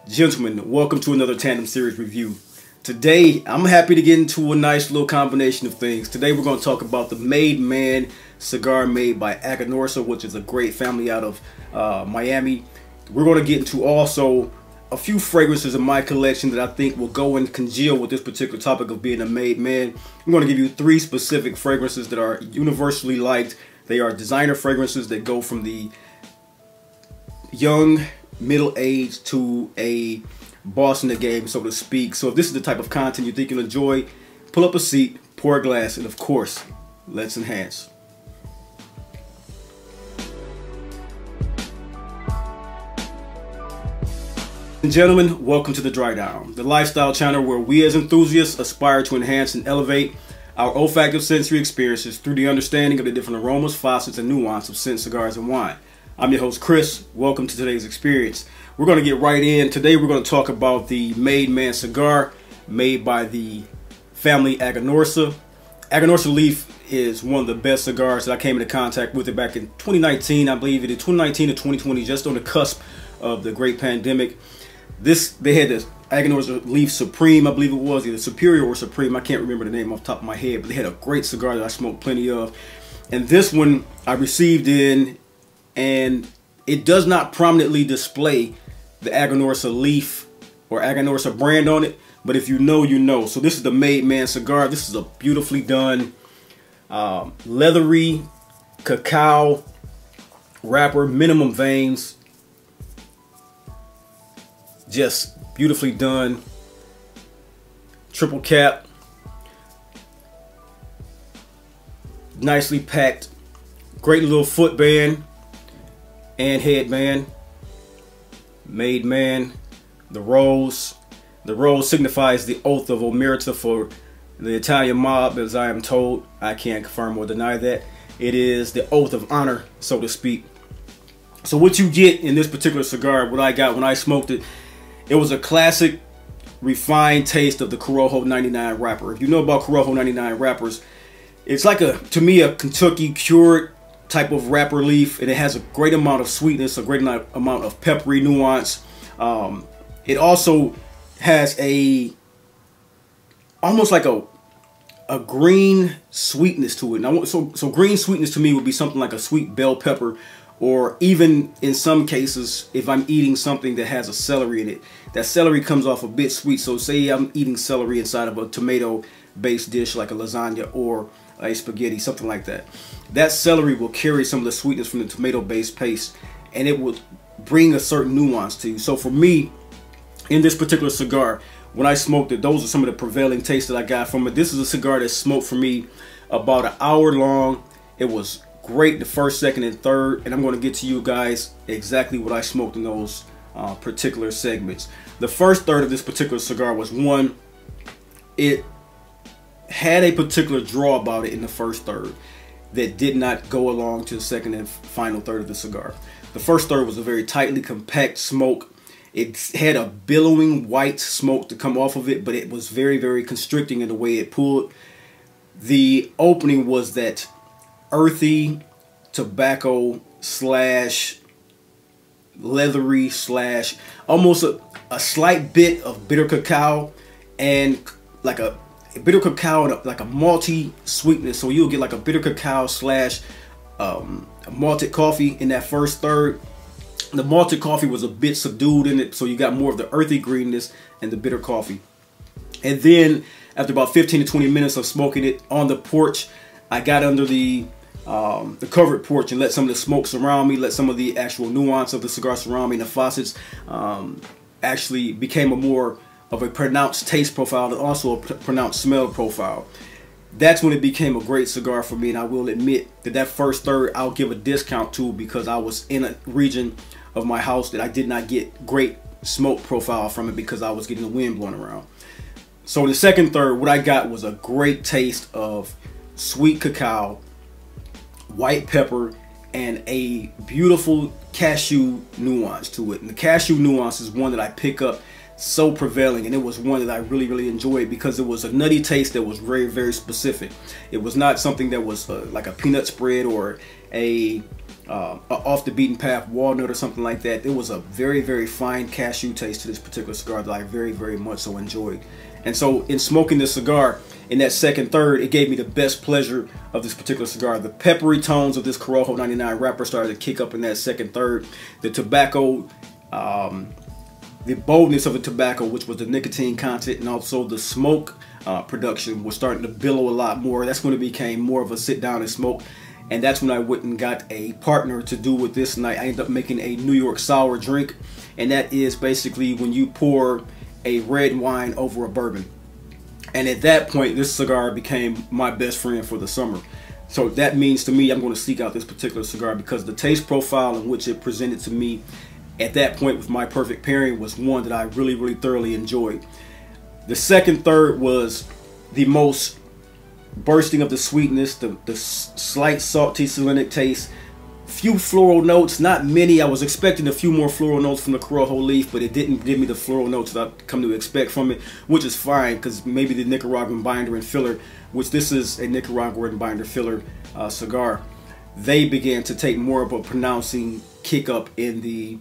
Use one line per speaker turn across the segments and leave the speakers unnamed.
Gentlemen, welcome to another Tandem Series review. Today, I'm happy to get into a nice little combination of things. Today, we're going to talk about the Made Man cigar made by Aganorsa, which is a great family out of Miami. We're going to get into also a few fragrances in my collection that I think will go and congeal with this particular topic of being a made man. I'm going to give you 3 specific fragrances that are universally liked. They are designer fragrances that go from the young, middle-aged to a boss in the game, so to speak. So if this is the type of content you think you'll enjoy, pull up a seat, pour a glass, and of course, let's enhance. And gentlemen, welcome to the Dry Down, the lifestyle channel where we as enthusiasts aspire to enhance and elevate our olfactive sensory experiences through the understanding of the different aromas, facets, and nuances of scent, cigars, and wine. I'm your host, Chris. Welcome to today's experience. We're going to get right in. Today we're going to talk about the Made Man cigar made by the family Aganorsa. Aganorsa Leaf is one of the best cigars that I came into contact with it back in 2019. I believe it is 2019 to 2020, just on the cusp of the great pandemic. They had this Aganorsa Leaf Supreme, I believe it was, either Superior or Supreme. I can't remember the name off the top of my head, but they had a great cigar that I smoked plenty of. And this one I received in, and it does not prominently display the Aganorsa Leaf or Aganorsa brand on it, but if you know, you know. So this is the Made Man cigar. This is a beautifully done leathery cacao wrapper, minimum veins, just beautifully done, triple cap, nicely packed, great little footband and headband. Made Man. The rose signifies the oath of Omertà for the Italian mob, as I am told. I can't confirm or deny that. It is the oath of honor, so to speak. So what you get in this particular cigar, what I got when I smoked it, it was a classic refined taste of the Corojo 99 wrapper. If you know about Corojo 99 wrappers, it's like to me a Kentucky cured type of wrapper leaf, and it has a great amount of sweetness, a great amount of peppery nuance. It also has almost like a green sweetness to it. Now, so green sweetness to me would be something like a sweet bell pepper, or even in some cases, if I'm eating something that has a celery in it, that celery comes off a bit sweet. So say I'm eating celery inside of a tomato-based dish like a lasagna or a spaghetti, something like that. That celery will carry some of the sweetness from the tomato-based paste, and it will bring a certain nuance to you. So for me, in this particular cigar, when I smoked it, those are some of the prevailing tastes that I got from it. This is a cigar that smoked for me about an hour long. It was great the first, second, and third, and I'm going to get to you guys exactly what I smoked in those particular segments. The first third of this particular cigar was one, it had a particular draw about it in the first third that did not go along to the second and final third of the cigar. The first third was a very tightly compact smoke. It had a billowing white smoke to come off of it, but it was very, very constricting in the way it pulled. The opening was that earthy tobacco slash leathery slash almost a slight bit of bitter cacao, and like a bitter cacao and like a malty sweetness. So you'll get like a bitter cacao slash a malted coffee in that first third. The malted coffee was a bit subdued in it, so you got more of the earthy greenness and the bitter coffee. And then after about 15 to 20 minutes of smoking it on the porch, I got under the covered porch and let some of the smoke surround me, let some of the actual nuance of the cigar surround me, and the facets actually became a more of a pronounced taste profile and also a pronounced smell profile. That's when it became a great cigar for me, and I will admit that first third I'll give a discount to, because I was in a region of my house that I did not get great smoke profile from it because I was getting the wind blowing around. So the second third, what I got was a great taste of sweet cacao, white pepper, and a beautiful cashew nuance to it. And the cashew nuance is one that I pick up so prevailing, and it was one that I really enjoyed because it was a nutty taste that was very specific. It was not something that was like a peanut spread or a off the beaten path walnut or something like that. There was a very, very fine cashew taste to this particular cigar that I very, very much so enjoyed. And so in smoking this cigar, in that second third, it gave me the best pleasure of this particular cigar. The peppery tones of this Corojo 99 wrapper started to kick up in that second third. The tobacco, the boldness of the tobacco, which was the nicotine content, and also the smoke production was starting to billow a lot more. That's when it became more of a sit down and smoke. And that's when I went and got a partner to do with this, and I ended up making a New York sour drink. And that is basically when you pour a red wine over a bourbon. And at that point, this cigar became my best friend for the summer. So that means to me, I'm going to seek out this particular cigar because the taste profile in which it presented to me at that point with my perfect pairing was one that I really, really thoroughly enjoyed. The second third was the most bursting of the sweetness, the slight salty salinic taste, few floral notes, not many. I was expecting a few more floral notes from the Corojo leaf, but it didn't give me the floral notes that I've come to expect from it, which is fine because maybe the Nicaraguan binder and filler, which this is a Nicaraguan binder filler cigar, they began to take more of a pronouncing kick up in the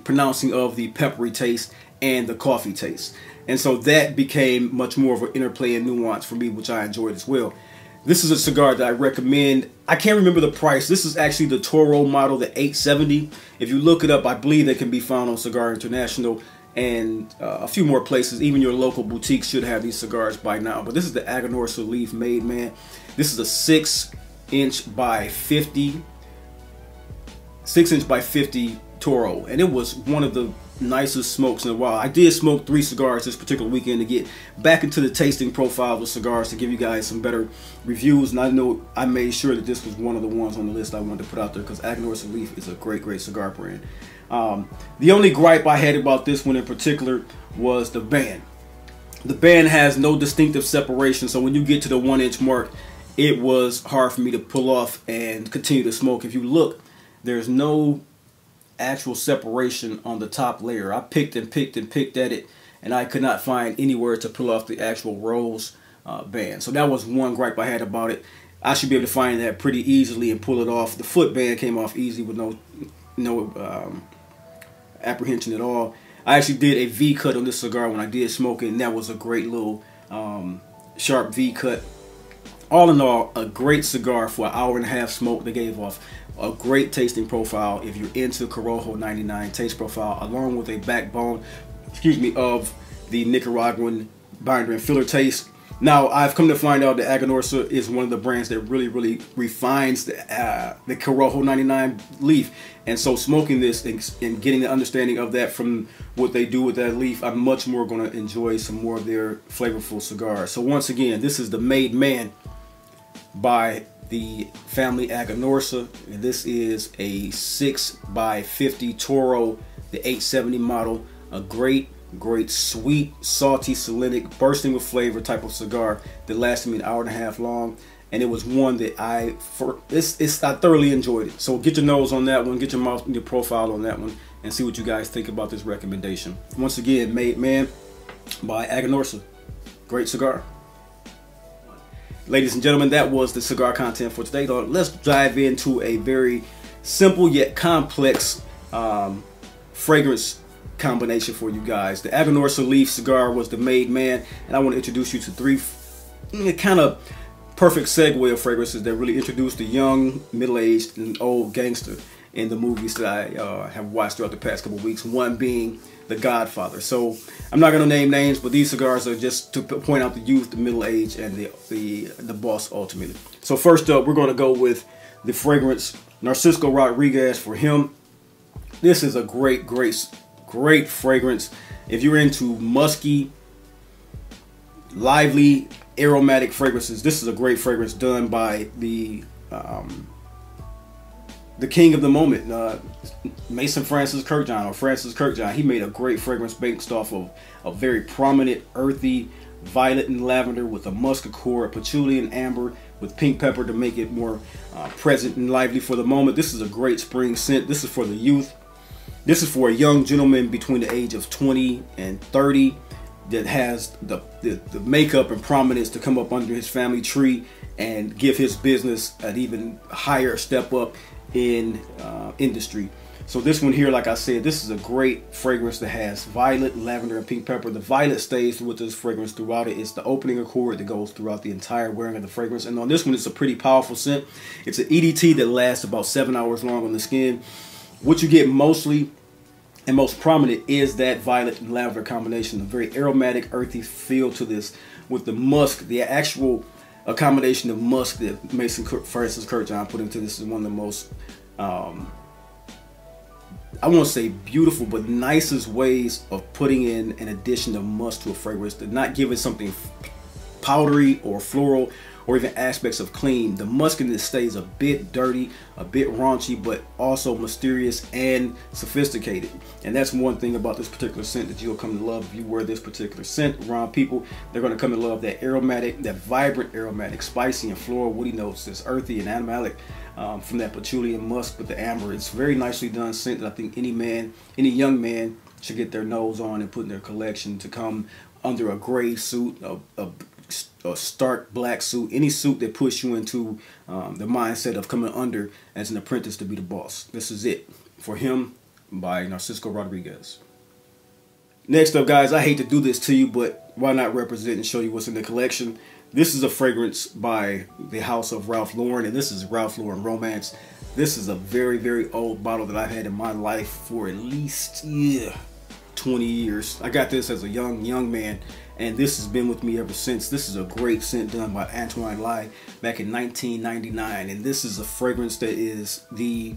pronouncing of the peppery taste and the coffee taste. And so that became much more of an interplay and nuance for me, which I enjoyed as well. This is a cigar that I recommend. I can't remember the price. This is actually the Toro model, the 870. If you look it up, I believe they can be found on Cigar International and a few more places. Even your local boutiques should have these cigars by now. But this is the Aganorsa Leaf Made Man. This is a 6" by 50 Toro, and it was one of the nicest smokes in a while. I did smoke 3 cigars this particular weekend to get back into the tasting profile of the cigars to give you guys some better reviews, and I know I made sure that this was one of the ones on the list I wanted to put out there because Aganorsa Leaf is a great cigar brand. The only gripe I had about this one in particular was the band. The band has no distinctive separation, so when you get to the 1" mark, it was hard for me to pull off and continue to smoke. If you look, there's no actual separation on the top layer. I picked at it, and I could not find anywhere to pull off the actual rose band. So that was one gripe I had about it. I should be able to find that pretty easily and pull it off. The foot band came off easy with no apprehension at all. I actually did a V cut on this cigar when I did smoke it, and that was a great little sharp V cut. All in all, a great cigar for an hour-and-a-half smoke. They gave off a great tasting profile if you're into Corojo 99 taste profile, along with a backbone, of the Nicaraguan binder and filler taste. Now, I've come to find out that Aganorsa is one of the brands that really refines the Corojo 99 leaf. And so smoking this and getting the understanding of that from what they do with that leaf, I'm much more going to enjoy some more of their flavorful cigars. So once again, this is the Made Man by the family Aganorsa, and this is a 6 by 50 Toro, the 870 model. A great sweet, salty, salinic, bursting with flavor type of cigar that lasted me an hour-and-a-half long, and it was one that I thoroughly enjoyed it. So get your nose on that one, get your mouth and your profile on that one, and see what you guys think about this recommendation. Once again, Made Man by Aganorsa. Great cigar. Ladies and gentlemen, that was the cigar content for today. Let's dive into a very simple yet complex fragrance combination for you guys. The Aganorsa Leaf cigar was the Made Man, and I want to introduce you to 3 kind of perfect segue of fragrances that really introduce the young, middle-aged, and old gangster in the movies that I have watched throughout the past couple weeks, one being The Godfather. So I'm not going to name names, but these cigars are just to point out the youth, the middle age, and the boss ultimately. So first up, we're going to go with the fragrance Narcisco Rodriguez for him. This is a great fragrance. If you're into musky, lively, aromatic fragrances, this is a great fragrance done by the king of the moment, Mason Francis Kirkjohn. He made a great fragrance based off of a very prominent, earthy violet and lavender with a muscadine, a patchouli and amber with pink pepper to make it more present and lively for the moment. This is a great spring scent. This is for the youth. This is for a young gentleman between the age of 20 and 30 that has the makeup and prominence to come up under his family tree and give his business an even higher step up in industry. So this one here, like I said, this is a great fragrance that has violet, lavender, and pink pepper. The violet stays with this fragrance throughout it. It's the opening accord that goes throughout the entire wearing of the fragrance. And on this one, it's a pretty powerful scent. It's an EDT that lasts about 7 hours long on the skin. What you get mostly and most prominent is that violet and lavender combination. A very aromatic, earthy feel to this with the musk, the actual combination of musk that Mason Francis Kurkdjian put into this is one of the most I won't say beautiful, but nicest ways of putting in an addition of musk to a fragrance, to not give it something powdery or floral or even aspects of clean. The musk in this stays a bit dirty, a bit raunchy, but also mysterious and sophisticated. And that's one thing about this particular scent that you'll come to love if you wear this particular scent around people. They're going to come to love that aromatic, that vibrant aromatic, spicy and floral woody notes, this earthy and animalic from that patchouli and musk with the amber. It's very nicely done scent that I think any man, any young man should get their nose on and put in their collection to come under a gray suit, a stark black suit, any suit that puts you into the mindset of coming under as an apprentice to be the boss. This is it for him by Narcisco Rodriguez. Next up, guys, I hate to do this to you, but why not represent and show you what's in the collection? This is a fragrance by the house of Ralph Lauren, and this is Ralph Lauren Romance. This is a very, very old bottle that I've had in my life for at least 20 years. I got this as a young man, and this has been with me ever since. This is a great scent done by Antoine Lai back in 1999, and this is a fragrance that is the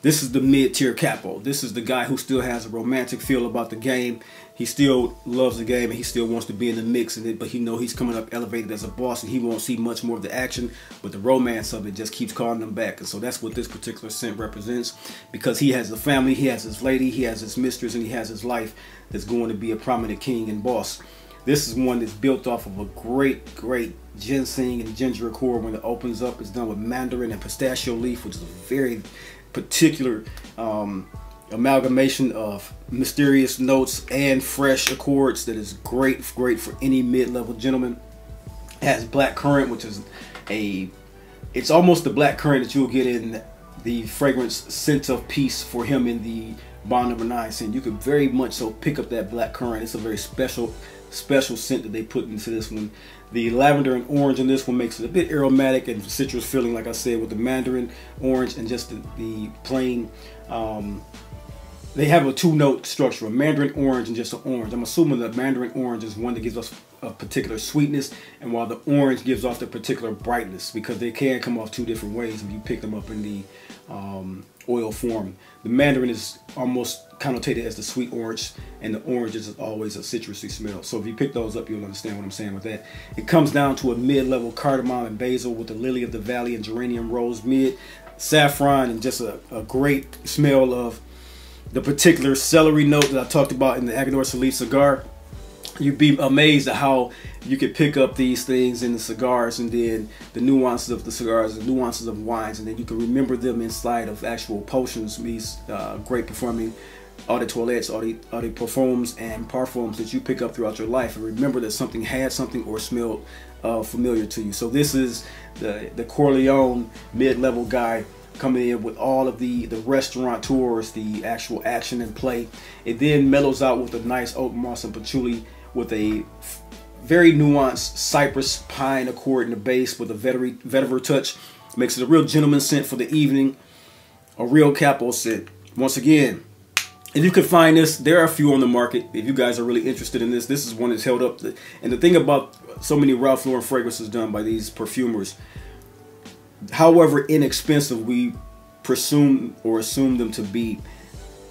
mid-tier capo. This is the guy who still has a romantic feel about the game. He still loves the game and he still wants to be in the mix in it, but he knows he's coming up elevated as a boss and he won't see much more of the action, but the romance of it just keeps calling him back. And so that's what this particular scent represents, because he has a family, he has his lady, he has his mistress, and he has his life that's going to be a prominent king and boss. This is one that's built off of a great ginseng and ginger accord. When it opens up, it's done with mandarin and pistachio leaf, which is a very particular amalgamation of mysterious notes and fresh accords that is great for any mid-level gentleman. It has black currant, which is it's almost the black currant that you'll get in the fragrance Scent of Peace for him in the Bond Number 9 scent. You can very much so pick up that black currant. It's a very special scent that they put into this one. The lavender and orange in this one makes it a bit aromatic and citrus feeling, like I said, with the mandarin orange and just the plain. They have a two-note structure, a mandarin orange and just an orange. I'm assuming the mandarin orange is one that gives us a particular sweetness, and while the orange gives off the particular brightness, because they can come off two different ways if you pick them up in the oil form. The mandarin is almost connotated as the sweet orange, and the orange is always a citrusy smell. So if you pick those up, you'll understand what I'm saying with that. It comes down to a mid-level cardamom and basil with the lily of the valley and geranium rose mid, saffron, and just a great smell of the particular celery note that I talked about in the Aganorsa leaf cigar. You'd be amazed at how you could pick up these things in the cigars, and then the nuances of the cigars, the nuances of wines, and then you can remember them inside of actual potions, these great performing eau de toilettes, eau de parfums, and parfums that you pick up throughout your life, and remember that something had something or smelled familiar to you. So this is the Corleone mid-level guy coming in with all of the restaurateurs, the actual action and play. It then mellows out with a nice oak moss and patchouli with a very nuanced cypress pine accord in the base with a vetiver touch. Makes it a real gentleman scent for the evening, a real capo scent. Once again, if you could find this, there are a few on the market. If you guys are really interested in this, this is one that's held up. And the thing about so many Ralph Lauren fragrances done by these perfumers, however inexpensive we presume or assume them to be,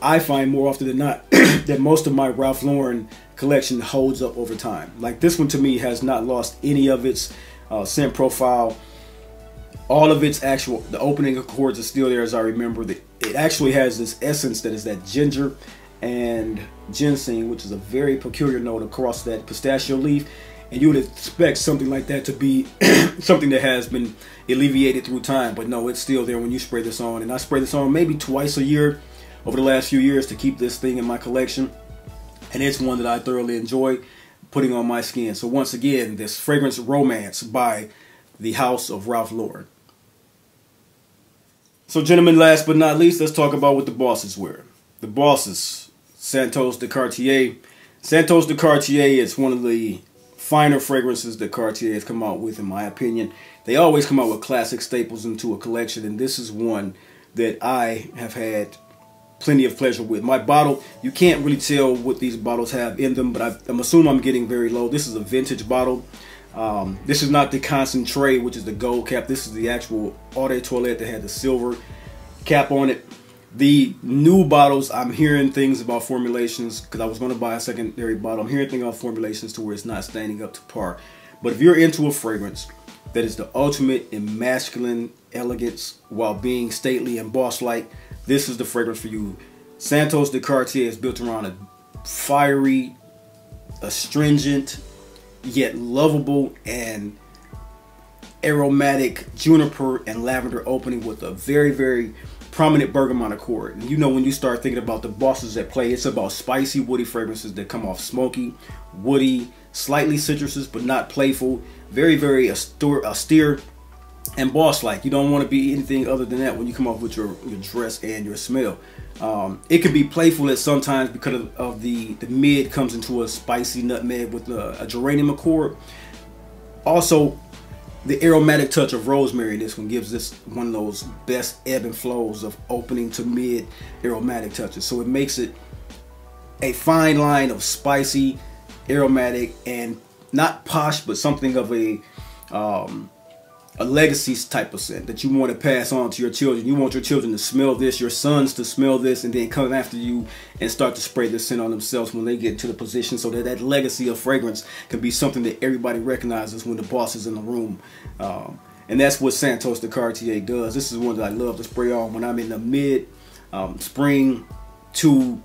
I find more often than not that most of my Ralph Lauren collection holds up over time. Like this one to me has not lost any of its scent profile. All of its the opening accords are still there as I remember. It actually has this essence that is that ginger and ginseng, which is a very peculiar note across that pistachio leaf. And you would expect something like that to be something that has been alleviated through time, but no, it's still there when you spray this on. And I spray this on maybe twice a year over the last few years to keep this thing in my collection. And it's one that I thoroughly enjoy putting on my skin. So once again, this fragrance Romance by the house of Ralph Lauren. So gentlemen, last but not least, let's talk about what the bosses wear. The bosses, Santos de Cartier. Santos de Cartier is one of the finer fragrances that Cartier has come out with, in my opinion. They always come out with classic staples into a collection, and this is one that I have had plenty of pleasure with. My bottle, you can't really tell what these bottles have in them, but I'm assuming I'm getting very low. This is a vintage bottle. This is not the concentrate, which is the gold cap. This is the actual eau de toilette that had the silver cap on it. The new bottles, I'm hearing things about formulations, because I was going to buy a secondary bottle. I'm hearing things about formulations to where it's not standing up to par. But if you're into a fragrance that is the ultimate in masculine elegance while being stately and boss-like, this is the fragrance for you. Santos de Cartier is built around a fiery, astringent, yet lovable and aromatic juniper and lavender opening with a very, very prominent bergamot accord. And you know, when you start thinking about the bosses that play, it's about spicy, woody fragrances that come off smoky, woody, slightly citrusy, but not playful. Very, very austere and boss-like. You don't want to be anything other than that when you come off with your dress and your smell. It can be playful at sometimes because of the mid comes into a spicy nutmeg with a geranium accord. Also, the aromatic touch of rosemary in this one gives this one of those best ebb and flows of opening to mid aromatic touches. So it makes it a fine line of spicy, aromatic, and not posh, but something of a legacy type of scent that you want to pass on to your children. You want your children to smell this, your sons to smell this, and then come after you and start to spray this scent on themselves when they get into the position, so that that legacy of fragrance can be something that everybody recognizes when the boss is in the room. And that's what Santos de Cartier does. This is one that I love to spray on when I'm in the mid spring to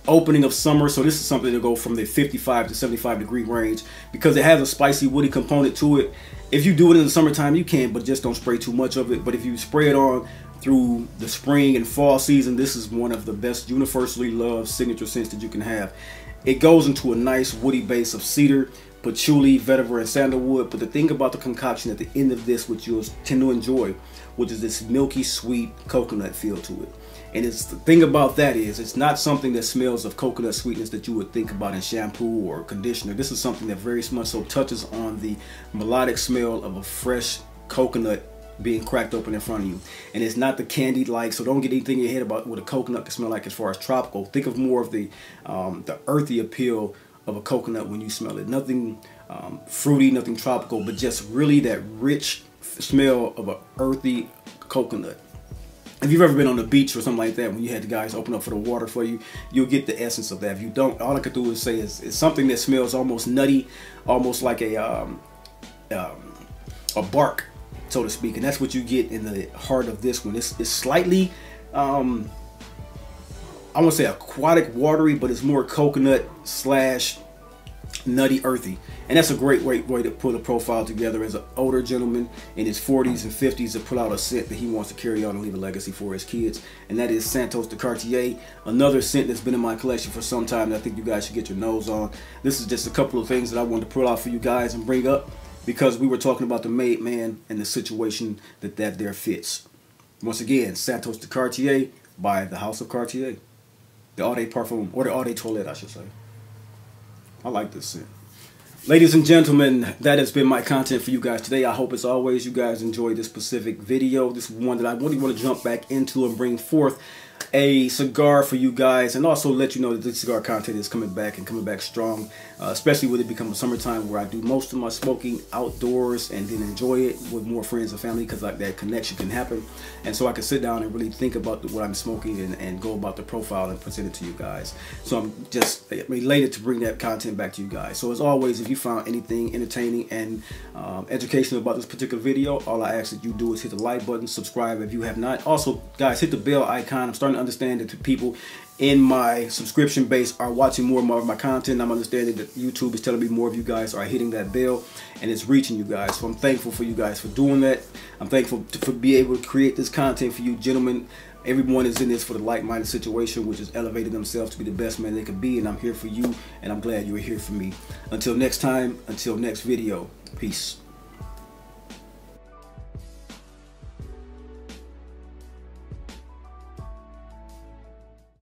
opening of summer. So this is something to go from the 55 to 75 degree range because it has a spicy woody component to it. If you do it in the summertime, you can, but just don't spray too much of it. But if you spray it on through the spring and fall season, this is one of the best universally loved signature scents that you can have. It goes into a nice woody base of cedar, patchouli, vetiver, and sandalwood. But the thing about the concoction at the end of this, which you'll tend to enjoy, which is this milky sweet coconut feel to it. And it's the thing about that is it's not something that smells of coconut sweetness that you would think about in shampoo or conditioner. This is something that very much so touches on the melodic smell of a fresh coconut being cracked open in front of you. And it's not the candied like, so don't get anything in your head about what a coconut can smell like as far as tropical. Think of more of the earthy appeal of a coconut when you smell it. Nothing fruity, nothing tropical, but just really that rich smell of an earthy coconut. If you've ever been on the beach or something like that, when you had the guys open up for the water for you, you'll get the essence of that. If you don't, all I could do is say it's something that smells almost nutty, almost like a bark, so to speak. And that's what you get in the heart of this one. It's slightly, I want to say aquatic, watery, but it's more coconut slash nutty, earthy. And that's a great way to put a profile together as an older gentleman in his 40s and 50s to put out a scent that he wants to carry on and leave a legacy for his kids. And that is Santos de Cartier, another scent that's been in my collection for some time that I think you guys should get your nose on. This is just a couple of things that I wanted to put out for you guys and bring up because we were talking about the made man and the situation that there fits. Once again, Santos de Cartier by the House of Cartier. The Eau de Parfum, or the Eau de Toilette, I should say. I like this scent. Ladies and gentlemen, that has been my content for you guys today. I hope as always you guys enjoy this specific video. This is one that I really want to jump back into and bring forth a cigar for you guys, and also let you know that this cigar content is coming back and coming back strong, especially when it becomes summertime, where I do most of my smoking outdoors and then enjoy it with more friends and family, because like that connection can happen, and so I can sit down and really think about what I'm smoking and go about the profile and present it to you guys. So I'm just elated to bring that content back to you guys. So as always, if you found anything entertaining and educational about this particular video, all I ask that you do is hit the like button, subscribe if you have not. Also, guys, hit the bell icon. I'm starting to understand that the people in my subscription base are watching more and more of my content. I'm understanding that YouTube is telling me more of you guys are hitting that bell and it's reaching you guys. So I'm thankful for you guys for doing that. I'm thankful for being able to create this content for you gentlemen. Everyone is in this for the like-minded situation, which is elevating themselves to be the best man they can be, and I'm here for you, and I'm glad you were here for me. Until next time, until next video, peace.